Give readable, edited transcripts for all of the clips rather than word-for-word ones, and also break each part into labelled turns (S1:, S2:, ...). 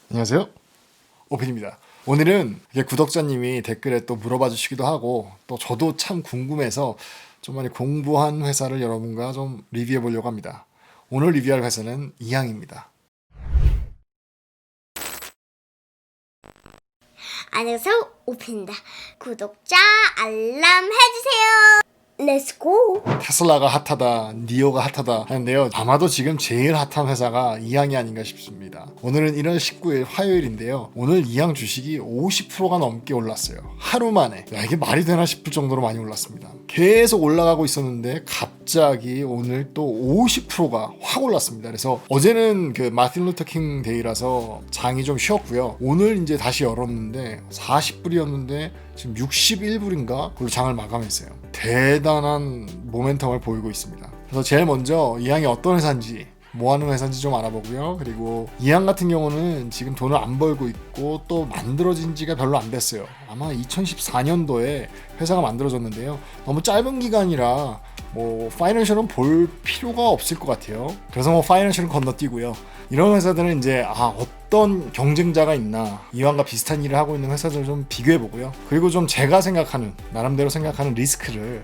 S1: 안녕하세요, 오펜입니다. 오늘은 구독자님이 댓글에 또 물어봐 주시기도 하고 또 저도 참 궁금해서 좀 많이 공부한 회사를 여러분과 좀 리뷰해 보려고 합니다. 오늘 리뷰할 회사는 이항입니다.
S2: 안녕하세요, 오펜입니다. 구독자 알람 해주세요. 렛츠고!
S1: 테슬라가 핫하다, 니오가 핫하다 하는데요. 아마도 지금 제일 핫한 회사가 이항이 아닌가 싶습니다. 오늘은 1월 19일 화요일인데요. 오늘 이항 주식이 50%가 넘게 올랐어요. 하루 만에. 야, 이게 말이 되나 싶을 정도로 많이 올랐습니다. 계속 올라가고 있었는데 갑자기 오늘 또 50%가 확 올랐습니다. 그래서 어제는 그 마틴 루터 킹 데이라서 장이 좀 쉬었고요. 오늘 이제 다시 열었는데 40불이었는데 지금 61불인가? 그걸로 장을 마감했어요. 대단한 모멘텀을 보이고 있습니다. 그래서 제일 먼저 이항이 어떤 회사인지, 뭐 하는 회사인지 좀 알아보고요. 그리고 이항 같은 경우는 지금 돈을 안 벌고 있고 또 만들어진 지가 별로 안 됐어요. 아마 2014년도에 회사가 만들어졌는데요. 너무 짧은 기간이라 뭐 파이낸셜은 볼 필요가 없을 것 같아요. 그래서 뭐 파이낸셜은 건너뛰고요. 이런 회사들은 이제 어떤 경쟁자가 있나, 이왕과 비슷한 일을 하고 있는 회사들을 좀 비교해 보고요. 그리고 좀 제가 생각하는, 나름대로 생각하는 리스크를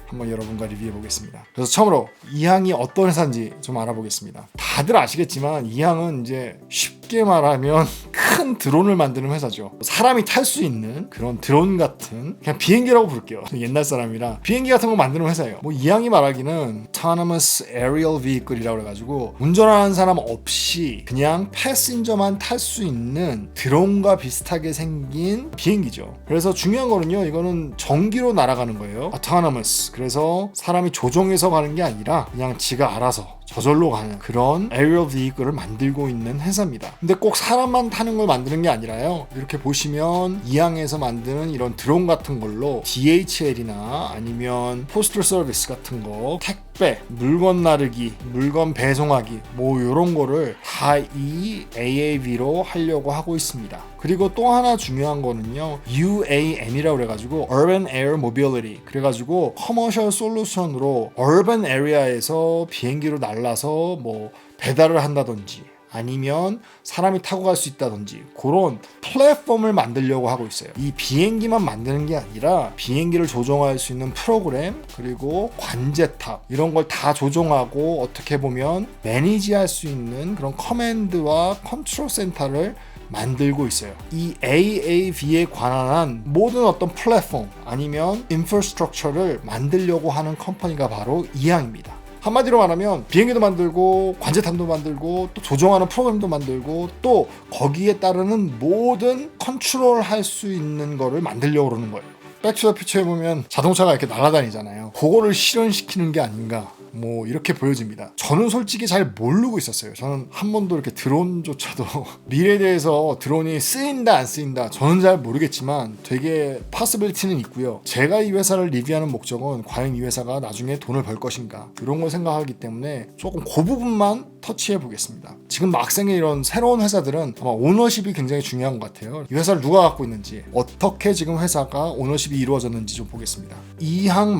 S1: 한번 여러분과 리뷰해 보겠습니다. 그래서 처음으로 이항이 어떤 회사인지 좀 알아보겠습니다. 다들 아시겠지만 이항은 이제 쉽게 말하면 큰 드론을 만드는 회사죠. 사람이 탈 수 있는 그런 드론 같은, 그냥 비행기라고 부를게요. 옛날 사람이라 비행기 같은 거 만드는 회사예요. 뭐 이항이 말하기는 Autonomous Aerial Vehicle이라고 그래가지고 운전하는 사람 없이 그냥 패신저만 탈 수 있는 드론과 비슷하게 생긴 비행기죠. 그래서 중요한 거는요, 이거는 전기로 날아가는 거예요. Autonomous. 그래서 사람이 조종해서 가는 게 아니라 그냥 지가 알아서 저절로 가는 그런 에어리얼 비이클을 만들고 있는 회사입니다. 근데 꼭 사람만 타는 걸 만드는 게 아니라요. 이렇게 보시면 이항에서 만드는 이런 드론 같은 걸로 DHL이나 아니면 포스털 서비스 같은 거, 택배, 물건 나르기, 물건 배송하기 뭐 이런 거를 다 이 AAV로 하려고 하고 있습니다. 그리고 또 하나 중요한 거는요, UAM이라고 그래가지고 Urban Air Mobility, 그래가지고 커머셜 솔루션으로 urban area에서 비행기로 날라서 뭐 배달을 한다든지 아니면 사람이 타고 갈 수 있다든지 그런 플랫폼을 만들려고 하고 있어요. 이 비행기만 만드는 게 아니라 비행기를 조종할 수 있는 프로그램, 그리고 관제탑 이런 걸 다 조종하고 어떻게 보면 매니지할 수 있는 그런 커맨드와 컨트롤 센터를 만들고 있어요. 이 AAV에 관한 모든 어떤 플랫폼 아니면 인프라스트럭처를 만들려고 하는 컴퍼니가 바로 이항입니다. 한마디로 말하면 비행기도 만들고 관제탑도 만들고 또 조종하는 프로그램도 만들고 또 거기에 따르는 모든 컨트롤 할 수 있는 거를 만들려고 그러는 거예요. 백투더 퓨처에 보면 자동차가 이렇게 날아다니잖아요. 그거를 실현시키는 게 아닌가, 뭐 이렇게 보여집니다. 저는 솔직히 잘 모르고 있었어요. 저는 한 번도 이렇게 드론조차도 미래에 대해서 드론이 쓰인다 안 쓰인다 저는 잘 모르겠지만 되게 파서빌티는 있고요. 제가 이 회사를 리뷰하는 목적은 과연 이 회사가 나중에 돈을 벌 것인가 이런 걸 생각하기 때문에 조금 그 부분만 터치해 보겠습니다. 지금 막생의 이런 새로운 회사들은 아마 오너십이 굉장히 중요한 것 같아요. 이 회사를 누가 갖고 있는지, 어떻게 지금 회사가 오너십이 이루어졌는지 좀 보겠습니다. 이항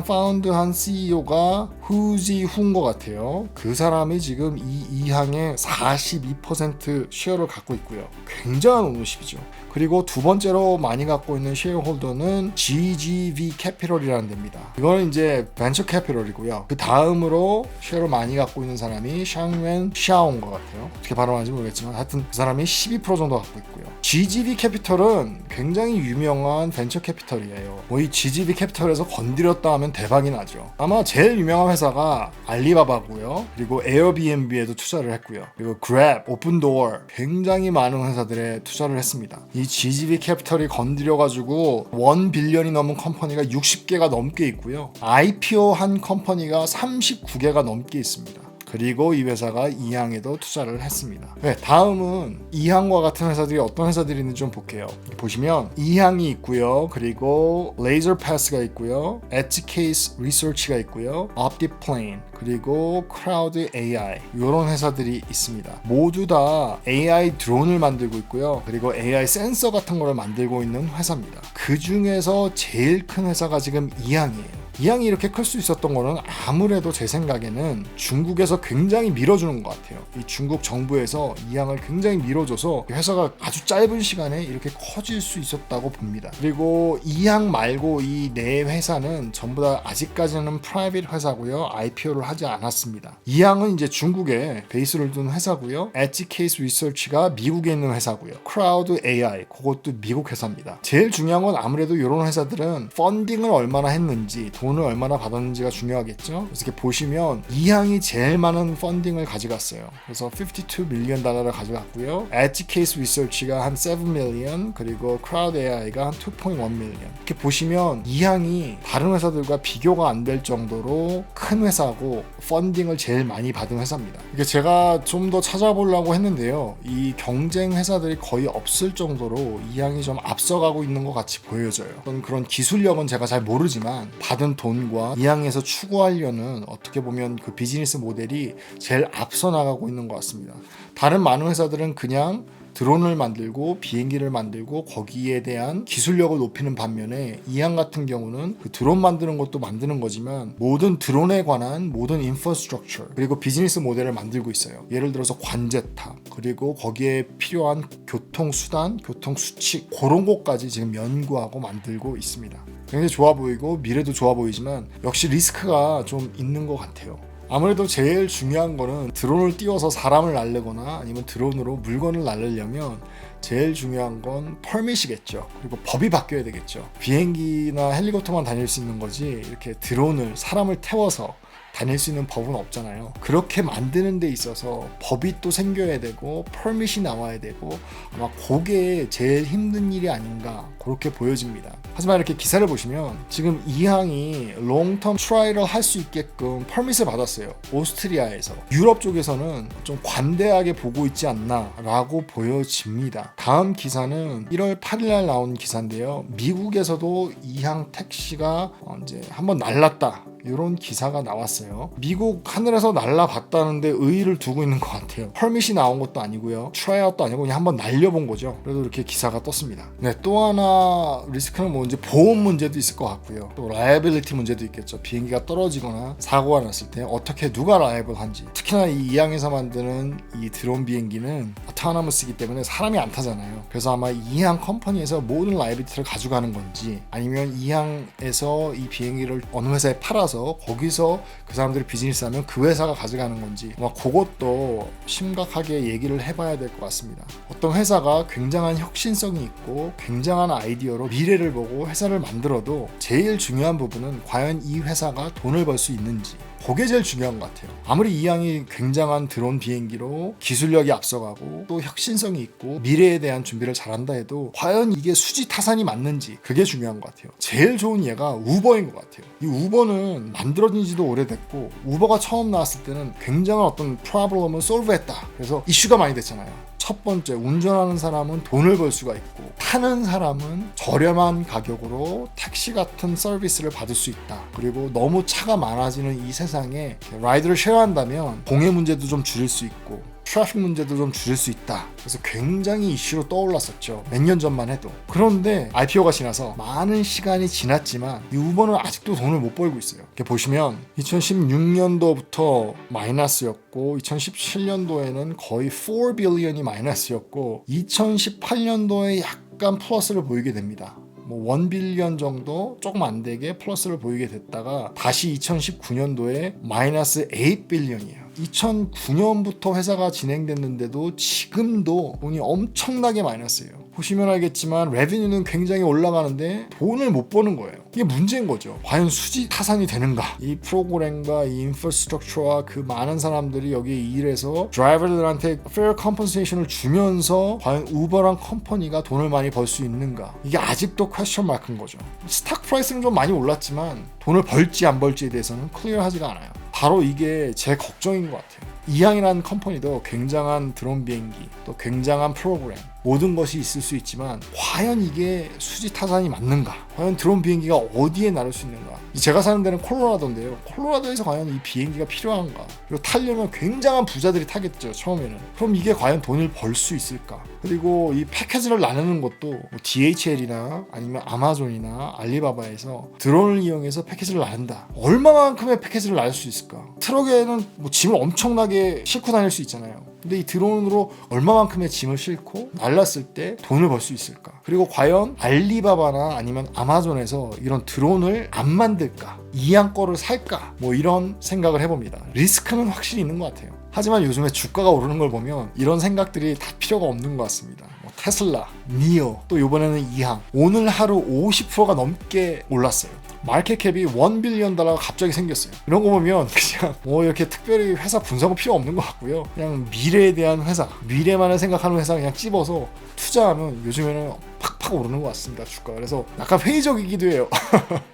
S1: 파운드한 CEO가 후지훈 것 같아요. 그 사람이 지금 이 이항의 42% 쉐어를 갖고 있고요. 굉장한 오너십이죠. 그리고 두 번째로 많이 갖고 있는 쉐어홀더는 GGV 캐피털이라는 데입니다. 이거는 이제 벤처 캐피털이고요. 그 다음으로 쉐어를 많이 갖고 있는 사람이 샹웬 샤오인 것 같아요. 어떻게 발음하는지 모르겠지만 하여튼 그 사람이 12% 정도 갖고 있고요. GGV 캐피털은 굉장히 유명한 벤처 캐피털이에요. 뭐 이 GGV 캐피털에서 건드렸다 하면 대박이 나죠. 아마 제일 유명한 회사가 알리바바고요. 그리고 에어비앤비에도 투자를 했고요. 그리고 그랩, 오픈도어 굉장히 많은 회사들에 투자를 했습니다. 이 GGV 캐피털이 건드려가지고 1빌리언이 넘은 컴퍼니가 60개가 넘게 있고요. IPO 한 컴퍼니가 39개가 넘게 있습니다. 그리고 이 회사가 이항에도 투자를 했습니다. 네, 다음은 이항과 같은 회사들이 어떤 회사들이 있는지 좀 볼게요. 보시면 이항이 있고요. 그리고 레이저패스가 있고요. 엣지케이스 리서치가 있고요. optiplane, 그리고 크라우드 AI 이런 회사들이 있습니다. 모두 다 AI 드론을 만들고 있고요. 그리고 AI 센서 같은 거를 만들고 있는 회사입니다. 그 중에서 제일 큰 회사가 지금 이항이에요. 이항이 이렇게 클 수 있었던 거는 아무래도 제 생각에는 중국에서 굉장히 밀어주는 것 같아요. 이 중국 정부에서 이항을 굉장히 밀어줘서 회사가 아주 짧은 시간에 이렇게 커질 수 있었다고 봅니다. 그리고 이항 말고 이 네 회사는 전부 다 아직까지는 프라이빗 회사고요. IPO를 하지 않았습니다. 이항은 이제 중국에 베이스를 둔 회사고요. 엣지 케이스 리서치가 미국에 있는 회사고요. 크라우드 AI 그것도 미국 회사입니다. 제일 중요한 건 아무래도 이런 회사들은 펀딩을 얼마나 했는지 돈을 얼마나 받았는지가 중요하겠죠. 그래서 이렇게 보시면 이항이 제일 많은 펀딩을 가져갔어요. 그래서 52 밀리언 달러를 가져갔고요. 엣지 케이스 리서치가 한 7 밀리언 그리고 크라우드 AI가 한 2.1 밀리언. 이렇게 보시면 이항이 다른 회사들과 비교가 안 될 정도로 큰 회사고 펀딩을 제일 많이 받은 회사입니다. 이게 제가 좀 더 찾아보려고 했는데요. 이 경쟁 회사들이 거의 없을 정도로 이항이 좀 앞서가고 있는 것 같이 보여져요. 그런 기술력은 제가 잘 모르지만 받은 돈과 이항에서 추구하려는 어떻게 보면 그 비즈니스 모델이 제일 앞서 나가고 있는 것 같습니다. 다른 많은 회사들은 그냥 드론을 만들고 비행기를 만들고 거기에 대한 기술력을 높이는 반면에 이항 같은 경우는 그 드론 만드는 것도 만드는 거지만 모든 드론에 관한 모든 인프라스트럭처 그리고 비즈니스 모델을 만들고 있어요. 예를 들어서 관제탑 그리고 거기에 필요한 교통수단, 교통수칙 그런 것까지 지금 연구하고 만들고 있습니다. 굉장히 좋아 보이고 미래도 좋아 보이지만 역시 리스크가 좀 있는 것 같아요. 아무래도 제일 중요한 거는 드론을 띄워서 사람을 날르거나 아니면 드론으로 물건을 날리려면 제일 중요한 건 퍼밋이겠죠. 그리고 법이 바뀌어야 되겠죠. 비행기나 헬리콥터만 다닐 수 있는 거지 이렇게 드론을 사람을 태워서 다닐 수 있는 법은 없잖아요. 그렇게 만드는 데 있어서 법이 또 생겨야 되고 퍼밋이 나와야 되고 아마 그게 제일 힘든 일이 아닌가 그렇게 보여집니다. 하지만 이렇게 기사를 보시면 지금 이항이 롱텀 트라이를 할 수 있게끔 퍼밋을 받았어요. 오스트리아에서. 유럽 쪽에서는 좀 관대하게 보고 있지 않나 라고 보여집니다. 다음 기사는 1월 8일 날 나온 기사인데요. 미국에서도 이항 택시가 이제 한번 날랐다. 이런 기사가 나왔어요. 미국 하늘에서 날라봤다는데 의의를 두고 있는 것 같아요. 퍼밋이 나온 것도 아니고요. 트라이아웃도 아니고 그냥 한번 날려본 거죠. 그래도 이렇게 기사가 떴습니다. 네, 또 하나 리스크는 뭔지 보험 문제도 있을 것 같고요. 또 라이애빌리티 문제도 있겠죠. 비행기가 떨어지거나 사고가 났을 때 어떻게 누가 라이애블한지. 특히나 이 이항에서 만드는 이 드론 비행기는 아토노머스이기 때문에 사람이 안 타잖아요. 그래서 아마 이항 컴퍼니에서 모든 라이애빌리티를 가져가는 건지 아니면 이항에서 이 비행기를 어느 회사에 팔아서 거기서 그 사람들이 비즈니스 하면 그 회사가 가져가는 건지 아마 그것도 심각하게 얘기를 해봐야 될 것 같습니다. 어떤 회사가 굉장한 혁신성이 있고 굉장한 아이디어로 미래를 보고 회사를 만들어도 제일 중요한 부분은 과연 이 회사가 돈을 벌 수 있는지 그게 제일 중요한 것 같아요. 아무리 이항이 굉장한 드론 비행기로 기술력이 앞서가고 또 혁신성이 있고 미래에 대한 준비를 잘한다 해도 과연 이게 수지 타산이 맞는지 그게 중요한 것 같아요. 제일 좋은 예가 우버인 것 같아요. 이 우버는 만들어진 지도 오래됐고 우버가 처음 나왔을 때는 굉장한 어떤 프로블럼을 솔브했다. 그래서 이슈가 많이 됐잖아요. 첫 번째, 운전하는 사람은 돈을 벌 수가 있고 타는 사람은 저렴한 가격으로 택시 같은 서비스를 받을 수 있다. 그리고 너무 차가 많아지는 이 세상에 라이드를 쉐어한다면 공해 문제도 좀 줄일 수 있고 트래픽 문제도 좀 줄일 수 있다. 그래서 굉장히 이슈로 떠올랐었죠. 몇 년 전만 해도. 그런데 IPO가 지나서 많은 시간이 지났지만 이 우버는 아직도 돈을 못 벌고 있어요. 이렇게 보시면 2016년도부터 마이너스였고 2017년도에는 거의 4 빌리언이 마이너스였고 2018년도에 약간 플러스를 보이게 됩니다. 뭐 1 빌리언 정도 조금 안 되게 플러스를 보이게 됐다가 다시 2019년도에 마이너스 8 빌리언이에요. 2009년부터 회사가 진행됐는데도 지금도 돈이 엄청나게 마이너스예요. 보시면 알겠지만 레비뉴는 굉장히 올라가는데 돈을 못 버는 거예요. 이게 문제인 거죠. 과연 수지 타산이 되는가? 이 프로그램과 이 인프라스트럭처와 그 많은 사람들이 여기에 일해서 드라이버들한테 fair compensation을 주면서 과연 우버란 컴퍼니가 돈을 많이 벌 수 있는가? 이게 아직도 퀘스천 마크인 거죠. 스탁 프라이스는 좀 많이 올랐지만 돈을 벌지 안 벌지에 대해서는 클리어하지가 않아요. 바로 이게 제 걱정인 것 같아요. 이항이라는 컴퍼니도 굉장한 드론 비행기, 또 굉장한 프로그램, 모든 것이 있을 수 있지만 과연 이게 수지타산이 맞는가? 과연 드론 비행기가 어디에 날을 수 있는가? 제가 사는 데는 콜로라도인데요. 콜로라도에서 과연 이 비행기가 필요한가? 그리고 타려면 굉장한 부자들이 타겠죠, 처음에는. 그럼 이게 과연 돈을 벌 수 있을까? 그리고 이 패키지를 나누는 것도 뭐 DHL이나 아니면 아마존이나 알리바바에서 드론을 이용해서 패키지를 나눈다. 얼마만큼의 패키지를 나눌 수 있을까? 트럭에는 뭐 짐을 엄청나게 싣고 다닐 수 있잖아요. 근데 이 드론으로 얼마만큼의 짐을 싣고 날랐을 때 돈을 벌 수 있을까? 그리고 과연 알리바바나 아니면 아마존에서 이런 드론을 안 만들까? 이양 거를 살까? 뭐 이런 생각을 해봅니다. 리스크는 확실히 있는 것 같아요. 하지만 요즘에 주가가 오르는 걸 보면 이런 생각들이 다 필요가 없는 것 같습니다. 뭐 테슬라, 니오, 또 이번에는 이항. 오늘 하루 50%가 넘게 올랐어요. 마켓캡이 1 빌리언 달러가 갑자기 생겼어요. 이런 거 보면 그냥 뭐 이렇게 특별히 회사 분석은 필요 없는 것 같고요. 그냥 미래에 대한 회사, 미래만을 생각하는 회사 그냥 찝어서 투자하면 요즘에는 팍팍 오르는 것 같습니다, 주가. 그래서 약간 회의적이기도 해요.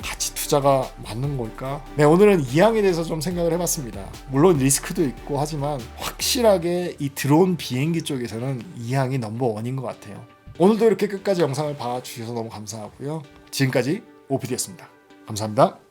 S1: 가치 투자가 맞는 걸까? 네, 오늘은 이항에 대해서 좀 생각을 해봤습니다. 물론 리스크도 있고 하지만 확실하게 이 드론 비행기 쪽에서는 이항이 넘버원인 것 같아요. 오늘도 이렇게 끝까지 영상을 봐주셔서 너무 감사하고요. 지금까지 오피디였습니다. 감사합니다.